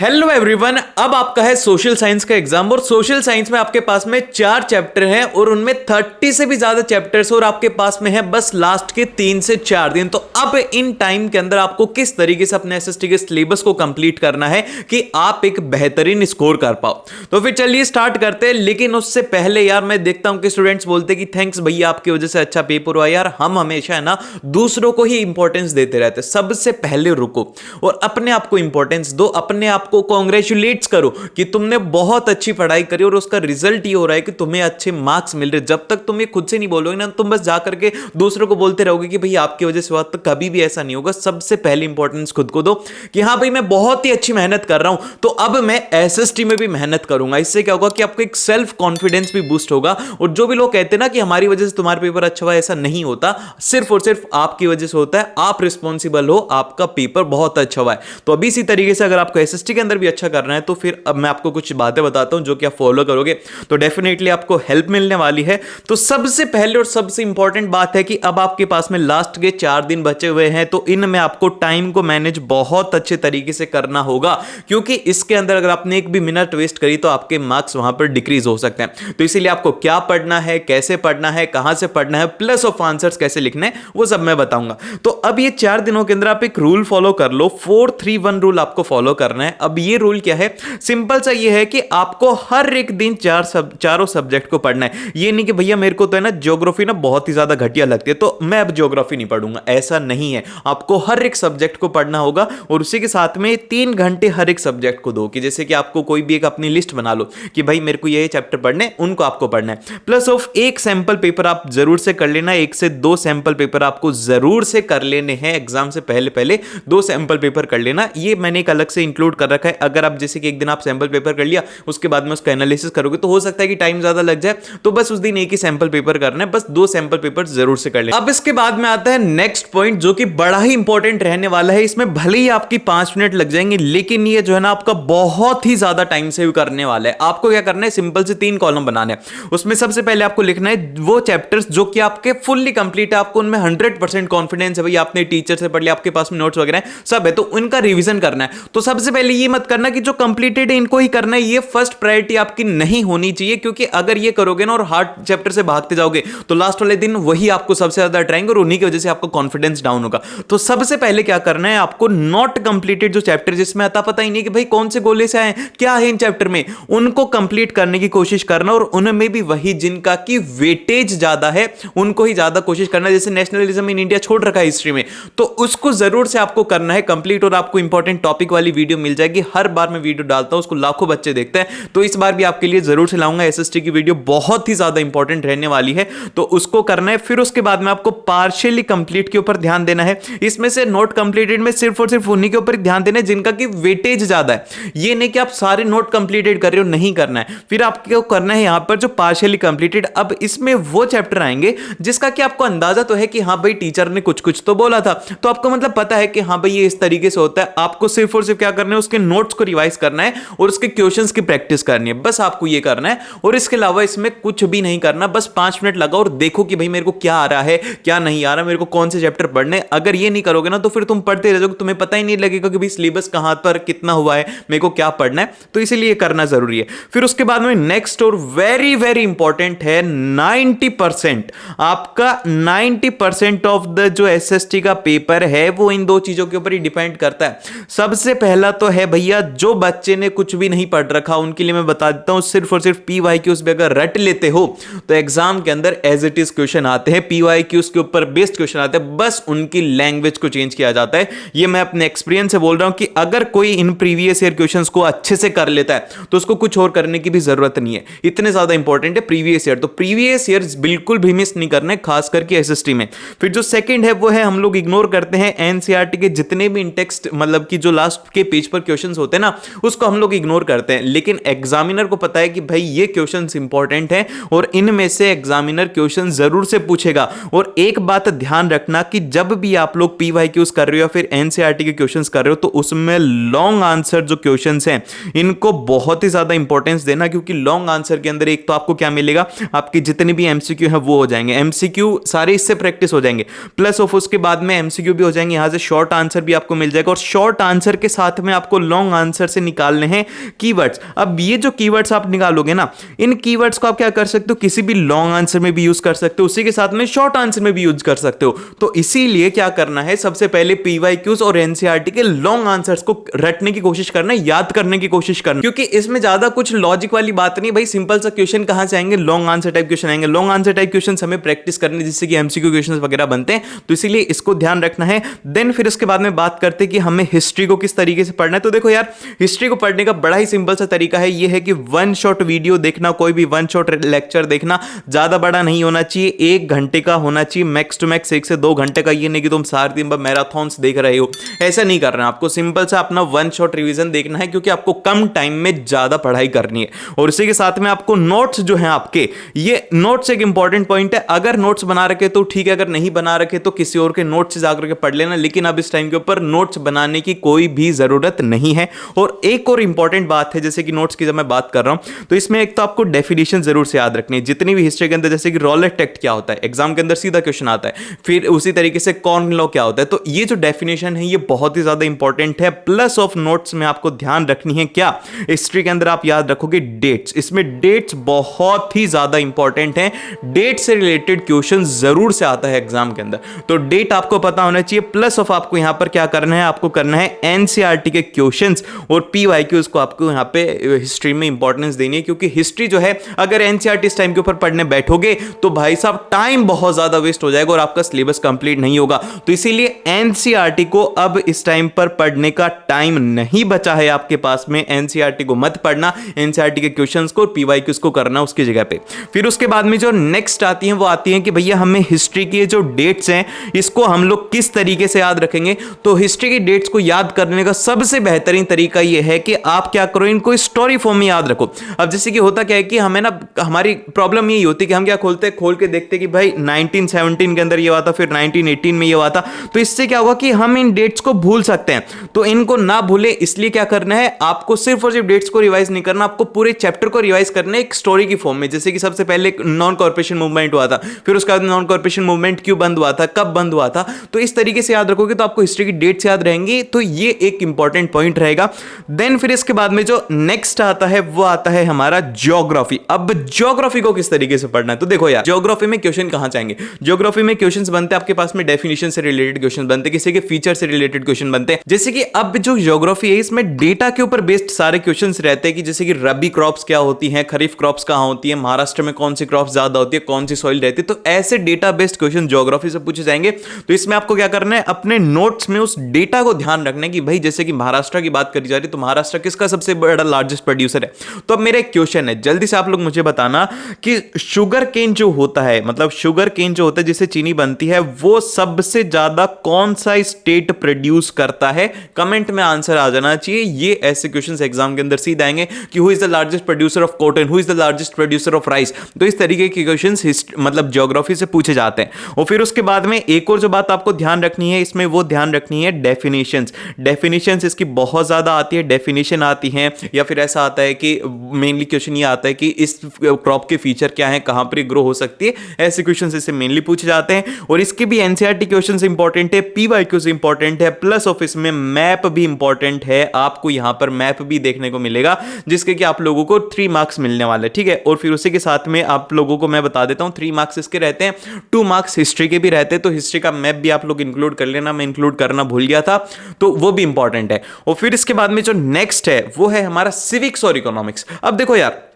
Hello everyone, अब आपका है सोशल साइंस का एग्जाम और सोशल साइंस में आपके पास में 4 चैप्टर हैं और उनमें 30 से भी ज्यादा चैप्टर्स और आपके पास में है बस लास्ट के 3 से 4 दिन। तो अब इन टाइम के अंदर आपको किस तरीके से अपने एसएसटी के सिलेबस को कंप्लीट करना है कि आप एक बेहतरीन स्कोर कर पाओ। तो फिर चलिए स्टार्ट करते हैं। लेकिन उससे पहले यार मैं देखता हूं कि स्टूडेंट्स बोलते कि थैंक्स भैया, आपकी वजह से अच्छा पेपर हुआ। यार हम हमेशा है ना दूसरों को ही इंपॉर्टेंस देते रहते, सबसे पहले रुको और अपने आप को इंपॉर्टेंस दो, अपने आप को कांग्रेचुलेट्स करो कि तुमने बहुत अच्छी पढ़ाई करी और उसका रिजल्ट ये हो रहा है कि तुम्हें अच्छे मार्क्स मिल रहे। जब तक तुम ये खुद से नहीं बोलोगे ना, तुम बस जाकर के दूसरों को बोलते रहोगे कि भाई आपकी वजह से हुआ, तो कभी भी ऐसा नहीं होगा। सबसे पहले इंपॉर्टेंस खुद को दो कि हाँ भाई मैं बहुत ही अच्छी मेहनत कर रहा हूं, तो अब मैं एसएसटी में भी मेहनत करूंगा। इससे क्या होगा कि आपको एक सेल्फ कॉन्फिडेंस भी बूस्ट होगा। और जो भी लोग कहते हैं ना कि हमारी वजह से तुम्हारा पेपर अच्छा हुआ, ऐसा नहीं होता, सिर्फ और सिर्फ आपकी वजह से होता है। आप रिस्पॉन्सिबल हो, आपका पेपर बहुत अच्छा हुआ है। तो अभी इसी तरीके से अगर आपको एसएसटी के अंदर भी अच्छा करना है तो फिर अब मैं आपको कुछ बातें बताता हूं जो कि आप फॉलो करोगे तो डेफिनेटली आपको हेल्प मिलने वाली है। तो सबसे पहले और सबसे इंपॉर्टेंट बात है कि अब आपके पास में लास्ट के 4 दिन बचे हुए हैं, तो इनमें आपको टाइम को मैनेज बहुत अच्छे तरीके से करना होगा, क्योंकि इसके अंदर अगर आपने एक भी मिनट वेस्ट करी तो आपके मार्क्स वहां पर डिक्रीज हो सकते हैं। तो इसीलिए आपको क्या पढ़ना है, कैसे पढ़ना है, कहां से पढ़ना है, प्लस ऑफ आंसर्स कैसे लिखने हैं, वो सब मैं बताऊंगा। तो अब ये 4 दिनों के अंदर आप एक रूल फॉलो कर लो, 4-3-1 रूल आपको फॉलो करना है। अब ये रूल क्या है, सिंपल सा ये है कि आपको हर एक दिन चारों सब्जेक्ट को पढ़ना है। ये नहीं कि भैया मेरे को तो है ना ज्योग्राफी ना बहुत ही ज्यादा घटिया लगती है तो मैं अब ज्योग्राफी नहीं पढ़ूंगा, ऐसा नहीं है। आपको हर एक सब्जेक्ट को पढ़ना होगा और उसी के साथ में 3 घंटे हर एक सब्जेक्ट को दो, कि जैसे कि आपको कोई भी एक अपनी लिस्ट बना लो कि भाई मेरे को ये चैप्टर पढ़ने, उनको आपको पढ़ना है। प्लस ऑफ एक सैंपल पेपर आप जरूर से कर लेना, 1 से 2 सैंपल पेपर आपको जरूर से कर लेने हैं। एग्जाम से पहले पहले 2 सैंपल पेपर कर लेना, ये मैंने एक अलग से इंक्लूड कर रखा है। अगर आप जैसे कि एक दिन आप सैंपल पेपर कर लिया, उसके बाद में उसका एनालिसिस करोगे तो हो सकता है कि टाइम ज्यादा लग जाए, तो बस उस दिन एक ही सैंपल पेपर करना है, बस 2 सैंपल पेपर जरूर से कर ले। अब इसके बाद में आता है नेक्स्ट पॉइंट जो कि बड़ा ही इंपॉर्टेंट रहने वाला है। इसमें भले ही आपकी 5 मिनट लग जाएंगे, लेकिन ये जो है ना आपका बहुत ही ज्यादा टाइम सेव करने वाला है। आपको क्या करना है, सिंपल से 3 कॉलम बनाने हैं। उसमें सबसे पहले आपको लिखना है वो चैप्टर्स जो कि आपके फुल्ली कंप्लीट है, आपको उनमें 100% कॉन्फिडेंस है, भाई आपने टीचर से पढ़ लिया, आपके पास में नोट्स वगैरह है, सब है, तो उनका रिवीजन करना है। तो सबसे पहले ये मत करना कि जो कंप्लीटेड है इनको ही करना है, ये फर्स्ट प्रायोरिटी आपकी नहीं होनी चाहिए, क्योंकि अगर ये करोगे ना और हार्ड चैप्टर से भागते जाओगे तो लास्ट वाले दिन वही आपको सबसे ज्यादा डराएंगे और उन्हीं की वजह से आपका कॉन्फिडेंस डाउन होगा। तो सबसे पहले क्या करना है, आपको नॉट कंप्लीटेड जो चैप्टर जिसमें अता पता ही नहीं कि भाई कौन से गोले से आए, क्या है इन चैप्टर में, उनको कंप्लीट करने की कोशिश करना। और उनमें भी वही जिनका की वेटेज ज्यादा है उनको ही ज्यादा कोशिश करना। जैसे नेशनलिज्म इन इंडिया छोड़ रखा है हिस्ट्री में, तो उसको जरूर से आपको करना है कंप्लीट। और आपको इंपॉर्टेंट टॉपिक वाली वीडियो मिल जाएगी, हर बार मैं वीडियो डालता हूं, उसको लाखों बच्चे देखते हैं, तो इस बार भी आपके लिए जरूर से लाऊंगा। एसएसटी की वीडियो बहुत ही ज्यादा इंपॉर्टेंट रहने वाली है, तो उसको करना है। फिर उसके बाद में आपको पार्शियली कंप्लीट के ऊपर ध्यान देना है। इसमें से नोट कंप्लीटेड में सिर्फ और सिर्फ उन्हीं के ऊपर ध्यान देना है जिनका की वेटेज ज्यादा है। ये नहीं कि आप सारे नोट कंप्लीटेड कर रहे हो, नहीं करना है। फिर आपको करना है यहां पर जो पार्शियली कंप्लीटेड। अब इसमें वो चैप्टर आएंगे जिसका कि आपको अंदाजा तो है कि हाँ भाई टीचर ने कुछ कुछ तो बोला था, तो आपको मतलब पता है कि हाँ भाई ये इस तरीके से होता है। आपको सिर्फ और सिर्फ क्या करना है, उसके नोट्स को रिवाइज करना है और उसके क्वेश्चंस की प्रैक्टिस करनी है, बस आपको ये करना है। और इसके अलावा इसमें कुछ भी नहीं करना, बस 5 मिनट लगाओ और देखो कि भाई मेरे को क्या आ रहा है, क्या नहीं आ रहा, मेरे को कौन से चैप्टर पढ़ने। अगर ये नहीं करोगे ना तो फिर तुम पढ़ते रह जाओगे, तुम्हें पता ही नहीं लगेगा कि भाई सिलेबस कहां पर कितना हुआ है, मेरे को क्या पढ़ना है। तो इसीलिए करना जरूरी है। फिर उसके बाद में नेक्स्ट और वेरी वेरी इंपॉर्टेंट है 90%। आपका 90% ऑफ द जो एसएसटी का पेपर है वो इन 2 चीजों के ऊपर ही डिपेंड करता है। सबसे पहला तो है भैया जो बच्चे ने कुछ भी नहीं पढ़ रखा, उनके लिए मैं बता देता हूं, सिर्फ और सिर्फ पीवाईक्यूज भी अगर रट लेते हो तो एग्जाम के अंदर एज इट इज क्वेश्चन आते हैं, पीवाईक्यूज के ऊपर बेस्ड क्वेश्चन आते हैं, बस उनकी लैंग्वेज को चेंज किया जाता है। ये मैं अपने एक्सपीरियंस से बोल रहा हूं कि अगर कोई इन प्रीवियस ईयर क्वेश्चंस को अच्छे से कर लेता है तो उसको कुछ और करने की भी जरूरत नहीं है, इतने ज्यादा इंपॉर्टेंट है प्रीवियस ईयर। तो प्रीवियस ईयर बिल्कुल भी मिस नहीं करना है, खास करके एसएसटी में। फिर जो सेकंड है वो है, हम लोग इग्नोर करते हैं एनसीईआरटी के जितने भी इन टेक्स्ट, मतलब कि जो लास्ट के पेज पर क्वेश्चंस होते हैं ना, उसको हम लोग इग्नोर करते हैं। लेकिन एग्जामिनर को पता है कि भाई ये क्वेश्चंस इंपॉर्टेंट हैं और इनमें से एग्जामिनर क्वेश्चन जरूर से पूछेगा। और एक बात ध्यान रखना कि जब भी आप लोग पीवाईक्यूज कर रहे हो या फिर एनसीईआरटी के क्वेश्चंस कर रहे हो तो उसमें लॉन्ग आंसर जो क्वेश्चंस हैं इनको बहुत ही ज्यादा इंपॉर्टेंस देना, क्योंकि लॉन्ग आंसर के अंदर एक तो आपको क्या मिलेगा, आपके जितने भी एमसीक्यू हैं वो हो जाएंगे, एमसीक्यू सारे इससे प्रैक्टिस हो जाएंगे, प्लस ऑफ उसके बाद में एमसीक्यू भी हो जाएंगे, यहां से शॉर्ट आंसर भी आपको मिल जाएगा। और शॉर्ट आंसर के साथ में आपको लॉन्ग आंसर से निकाल निकालने हैं कीवर्ड्स। अब ये जो कीवर्ड्स आप निकालोगे ना, इन कीवर्ड्स को आप क्या कर सकते हो, किसी भी लॉन्ग आंसर में भी यूज कर सकते हो, उसी के साथ में शॉर्ट आंसर में भी यूज कर सकते हो। तो इसीलिए क्या करना है, सबसे पहले पीवाईक्यूज और एनसीईआरटी के लॉन्ग आंसर्स को रटने की कोशिश करना, याद करने की कोशिश करना, क्योंकि इसमें ज्यादा कुछ लॉजिक वाली बात नहीं भाई। सिंपल सा क्वेश्चन कहां से आएंगे, लॉन्ग आंसर टाइप क्वेश्चन आएंगे। लॉन्ग आंसर टाइप क्वेश्चन हमें प्रैक्टिस करने, जिससे कि एमसीक्यू क्वेश्चंस वगैरह बनते हैं, तो इसीलिए इसको ध्यान रखना है। देन फिर उसके बाद में बात करते हैं कि हमें हिस्ट्री को किस तरीके से पढ़ना है। तो देखो यार, हिस्ट्री को पढ़ने का बड़ा ही सिंपल सा तरीका है, ये है कि वन शॉट वीडियो देखना, कोई भी वन शॉट लेक्चर देखना, ज्यादा बड़ा नहीं होना चाहिए, 1 घंटे का होना चाहिए मैक्स टू मैक्स, 1 से 2 घंटे का। ये नहीं कि तुम सारे दिन मैराथन्स देख रहे हो, ऐसा नहीं करना है आपको। सिंपल सा अपना वन शॉट रिवीजन देखना है, क्योंकि आपको कम टाइम में ज्यादा पढ़ाई करनी है। और इसी के साथ में आपको नोट्स जो हैं आपके, ये नोट्स एक इंपॉर्टेंट पॉइंट है। अगर नोट्स बना रखे तो ठीक है, अगर नहीं बना रखे तो किसी और के नोट्स से जाकर के पढ़ लेना, लेकिन अब इस टाइम के ऊपर नोट्स बनाने की कोई भी जरूरत नहीं है। और एक और इंपॉर्टेंट बात है, जैसे कि नोट्स की जब मैं बात कर रहा हूं, तो इसमें एक तो आपको डेफिनेशन जरूर से याद रखनी है, जितनी भी हिस्ट्री के अंदर, जैसे कि रॉलेट एक्ट क्या होता है, एग्जाम के अंदर सीधा क्वेश्चन आता है। फिर उसी तरीके से कॉर्न लॉ क्या होता है, तो ये जो डेफिनेशन है ये बहुत ही ज्यादा इंपॉर्टेंट है। प्लस ऑफ नोट्स में आपको ध्यान रखनी है क्या, हिस्ट्री के अंदर आप याद रखोगे डेट्स। इसमें डेट्स बहुत ही ज्यादा इंपॉर्टेंट है, डेट से रिलेटेड क्वेश्चन जरूर से आता है एग्जाम के अंदर, तो डेट आपको पता होना चाहिए। प्लस ऑफ आपको यहां पर क्या करना है, आपको करना है एनसीईआरटी के क्वेश्चंस और पीवाईक्यूज को आपको यहां पे हिस्ट्री में इंपॉर्टेंस देनी है, क्योंकि हिस्ट्री जो है, अगर एनसीईआरटी इस टाइम के ऊपर पढ़ने बैठोगे तो भाई साहब टाइम बहुत ज्यादा वेस्ट हो जाएगा और आपका सिलेबस कंप्लीट नहीं होगा। तो इसीलिए एनसीईआरटी को अब इस टाइम पर पढ़ने का टाइम नहीं बचा है आपके पास में, एनसीईआरटी को मत पढ़ना, एनसीईआरटी के क्वेश्चंस को और पीवाईक्यूज को करना उसकी जगह पे। फिर उसके बाद में जो नेक्स्ट आती है वो आती है कि भैया हमें हिस्ट्री की जो डेट्स हैं इसको हम लोग किस तरीके से याद रखेंगे। तो हिस्ट्री की डेट्स को याद करने का सबसे बेहतरीन तरीका यह है कि आप क्या करो, इनको स्टोरी फॉर्म में याद रखो। अब जैसे कि होता क्या है कि हमें ना, हमारी प्रॉब्लम यही होती है कि हम क्या खोलते हैं, खोल के देखते हैं कि भाई 1917 के अंदर ये हुआ था, फिर 1918 में ये हुआ था। तो इससे क्या होगा कि हम इन डेट्स को भूल सकते हैं, तो इनको ना भूले इसलिए क्या करना है, आपको सिर्फ और सिर्फ डेट्स को रिवाइज नहीं करना, आपको पूरे चैप्टर को रिवाइज करना है एक स्टोरी की फॉर्म में। जैसे कि सबसे पहले नॉन कॉर्पोरेशन मूवमेंट हुआ था, फिर उसके बाद नॉन कॉर्पोरेशन मूवमेंट क्यों बंद हुआ था, कब बंद हुआ था, तो इस तरीके से याद रखोगे तो आपको हिस्ट्री की डेट्स याद रहेंगी। तो ये एक इंपॉर्टेंट पॉइंट रहेगा। देन फिर इसके बाद में जो नेक्स्ट आता है वो आता है हमारा ज्योग्राफी। अब ज्योग्राफी को किस तरीके से पढ़ना है, तो देखो यार, ज्योग्राफी में क्वेश्चन कहां जाएंगे, ज्योग्राफी में क्वेश्चंस बनते हैं आपके पास में डेफिनेशन से रिलेटेड क्वेश्चन बनते हैं, किसी के फीचर से रिलेटेड क्वेश्चन बनते हैं। जैसे कि अब जो ज्योग्राफी है इसमें डेटा के ऊपर बेस्ड सारे क्वेश्चंस रहते हैं, कि जैसे कि रबी क्रॉप्स क्या होती हैं, खरीफ क्रॉप्स कहां होती है, महाराष्ट्र में कौन सी क्रॉप्स ज्यादा होती है, कौन सी सॉइल रहती है, तो ऐसे डेटा बेस्ड क्वेश्चन ज्योग्राफी से पूछे जाएंगे। तो इसमें आपको क्या करना है, अपने नोट्स में उस डेटा को ध्यान रखना है कि भाई जैसे कि महाराष्ट्र की बात करी जा रही है, तो महाराष्ट्र किसका सबसे बड़ा लार्जेस्ट प्रोड्यूसर है। तो अब मेरा एक क्वेश्चन है, जल्दी से आप लोग मुझे बताना कि शुगर केन जो होता है, मतलब शुगर केन जो होता है जिससे चीनी बनती है, वो सबसे ज्यादा कौन सा स्टेट प्रोड्यूस करता है। कमेंट में आंसर आ जाना चाहिए। ये ऐसे क्वेश्चंस एग्जाम के अंदर सीधे आएंगे कि who is the largest producer of cotton, who is the largest producer of rice. तो इस तरीके के क्वेश्चंस मतलब ज्योग्राफी से पूछे जाते हैं। और फिर उसके बाद में एक और जो बात आपको ध्यान रखनी है इसमें, वो ध्यान रखनी है डेफिनेशंस। डेफिनेशंस इसकी बहुत ज्यादा आती है, डेफिनेशन आती है, या फिर ऐसा आता है कि मेनली क्वेश्चन ये आता है कि इस क्रॉप के फीचर क्या है, कहां पर ग्रो हो सकती है, ऐसे क्वेश्चंस इससे मेनली पूछे जाते हैं। और इसके भी एनसीईआरटी क्वेश्चंस इंपॉर्टेंट है, पीवाईक्यूज इंपॉर्टेंट है, प्लस ऑफिस में मैप भी इंपॉर्टेंट है। आपको यहां पर मैप भी देखने को मिलेगा, जिसके कि आप लोगों को 3 मार्क्स मिलने वाले, ठीक है। और फिर उसी के साथ में आप लोगों को मैं बता देता हूं, 3 मार्क्स इसके रहते हैं, 2 मार्क्स हिस्ट्री के भी रहते हैं। तो हिस्ट्री का मैप भी आप लोग इंक्लूड कर लेना, मैं इंक्लूड करना भूल गया था, तो वो भी इंपॉर्टेंट है। और फिर इसके बाद में जो नेक्स्ट है वो है हमारा सिविक्स और इकोनॉमिक्स। अब देखो यार,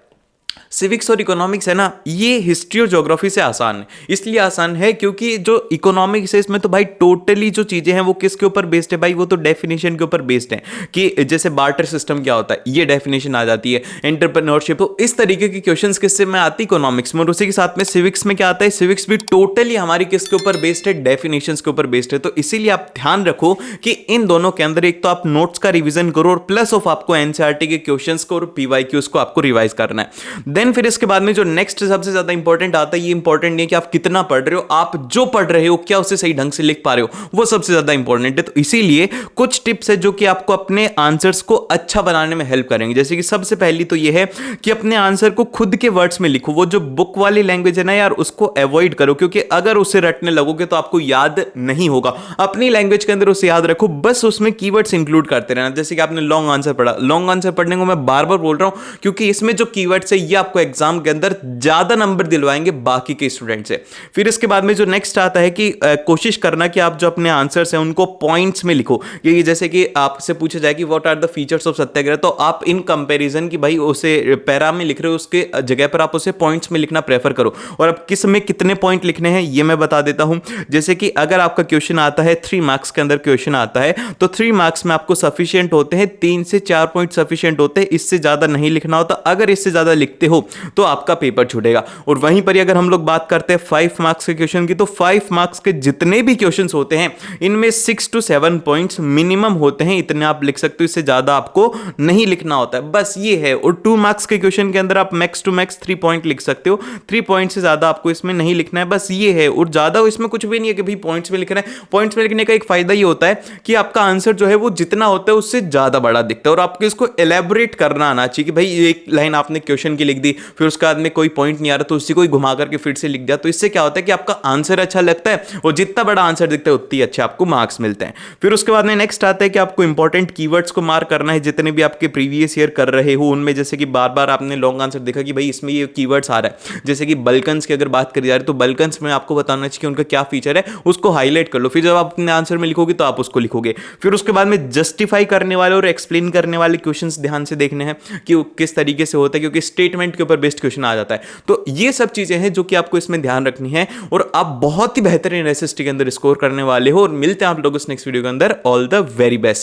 सिविक्स और इकोनॉमिक्स है ना, ये हिस्ट्री और ज्योग्राफी से आसान है। इसलिए आसान है क्योंकि जो इकोनॉमिक्स है इसमें तो भाई टोटली जो चीजें हैं वो किसके ऊपर बेस्ड है भाई, वो तो डेफिनेशन के ऊपर बेस्ड है। कि जैसे बार्टर सिस्टम क्या होता है, ये डेफिनेशन आ जाती है, एंटरप्रेन्योरशिप, तो इस तरीके की क्वेश्चंस किससे में आती है, इकोनॉमिक्स में। और उसी के साथ में सिविक्स में क्या आता है, सिविक्स भी टोटली हमारी किसके ऊपर बेस्ड है, डेफिनेशंस के ऊपर बेस्ड है। तो इसीलिए आप ध्यान रखो कि इन दोनों के अंदर एक तो आप नोट्स का रिवीजन करो, और प्लस ऑफ आपको एनसीईआरटी के क्वेश्चंस को और पीवाईक्यूज को आपको रिवाइज करना है। देन फिर इसके बाद में जो नेक्स्ट सबसे ज्यादा इंपॉर्टेंट आता है, ये इंपॉर्टेंट नहीं है कि आप कितना पढ़ रहे हो, आप जो पढ़ रहे हो क्या उसे सही ढंग से लिख पा रहे हो, वो सबसे ज्यादा इंपॉर्टेंट है। तो इसीलिए कुछ टिप्स है जो कि आपको अपने आंसर्स को अच्छा बनाने में हेल्प करेंगे। जैसे कि सबसे पहली तो ये है कि अपने आंसर को खुद के वर्ड्स में लिखो। वो जो बुक वाली लैंग्वेज है ना यार, उसको अवॉइड करो, क्योंकि अगर उसे रटने लगोगे तो आपको याद नहीं होगा। अपनी लैंग्वेज के अंदर उसे याद रखो, बस उसमें कीवर्ड्स इंक्लूड करते रहना। जैसे कि आपने लॉन्ग आंसर पढ़ा, लॉन्ग आंसर पढ़ने को मैं बार बार बोल रहा हूं क्योंकि इसमें जो कीवर्ड्स है ये आपको एग्जाम के अंदर ज्यादा नंबर दिलवाएंगे बाकी के स्टूडेंट से। फिर इसके बाद में जो नेक्स्ट आता है कि कोशिश करना कि आप जो अपने आंसर्स हैं उनको पॉइंट्स में लिखो। ये जैसे कि आपसे पूछा जाए कि what are the features of Satyagraha, तो आप इन कंपैरिजन की भाई उसे पैरा में लिख रहे हो, उसके जगह पर आप उसे पॉइंट्स में लिखना प्रेफर करो। और अब किस में कितने पॉइंट लिखने हैं ये मैं बता देता हूं। जैसे कि अगर आपका क्वेश्चन आता है 3 मार्क्स के अंदर क्वेश्चन आता है, तो 3 मार्क्स में आपको सफिशिएंट होते हैं, 3 से 4 पॉइंट सफिशिएंट होते हैं, इससे ज्यादा नहीं लिखना होता। अगर इससे ज्यादा लिखते हो तो आपका पेपर छूटेगा। और वहीं पर अगर हम लोग बात करते हैं 5 मार्क्स के क्वेश्चन की, तो 5 मार्क्स के जितने भी क्वेश्चंस होते हैं इनमें 6 to 7 पॉइंट्स मिनिमम होते हैं, इतने आप लिख सकते हो, इससे ज्यादा आपको नहीं लिखना होता है, बस ये है। और 2 मार्क्स के क्वेश्चन के अंदर आप मैक्स टू मैक्स 3 पॉइंट लिख सकते हो, 3 पॉइंट से ज्यादा आपको इसमें नहीं लिखना है, बस ये है। और ज्यादा इसमें कुछ भी नहीं है कि भाई पॉइंट्स में लिखना है। पॉइंट्स में लिखने का एक फायदा ये होता है कि आपका आंसर जो है वो जितना होता है उससे ज्यादा बड़ा दिखता है, और आपको इसको एलैबोरेट करना आना चाहिए कि भाई एक लाइन आपने क्वेश्चन की लिख दी, फिर उसके बाद में कोई पॉइंट नहीं आ रहा तो उसी को ही घुमा करके फिर से लिख दिया, तो इससे क्या होता है कि आपका आंसर अच्छा लगता है, और जितना बड़ा आंसर दिखता है उतनी अच्छे आपको मार्क्स मिलते हैं। फिर उसके बाद में नेक्स्ट आता है कि आपको इंपॉर्टेंट कीवर्ड्स को मार्क करना है, जितने भी आपके प्रीवियस ईयर कर रहे हो उनमें। जैसे कि बार बार आपने लॉन्ग आंसर देखा कि भाई इसमें ये कीवर्ड्स आ रहा है, जैसे कि बल्कन्स की अगर बात करी जा रही है तो बल्कन्स में आपको बताना चाहिए कि उनका क्या फीचर है, उसको हाईलाइट कर लो। फिर जब आप अपने आंसर में लिखोगे तो आप उसको लिखोगे। फिर उसके बाद में जस्टिफाई करने वाले और एक्सप्लेन करने वाले क्वेश्चंस ध्यान से देखने हैं कि किस तरीके से होता है, क्योंकि स्टेटमेंट के ऊपर बेस्ड क्वेश्चन आ जाता है। तो ये सब चीजें हैं जो कि आपको इसमें ध्यान रखनी है, और आप बहुत ही बेहतरीन एसएसटी के अंदर स्कोर करने वाले हो। और मिलते हैं आप लोगों से नेक्स्ट वीडियो के अंदर। All the very best.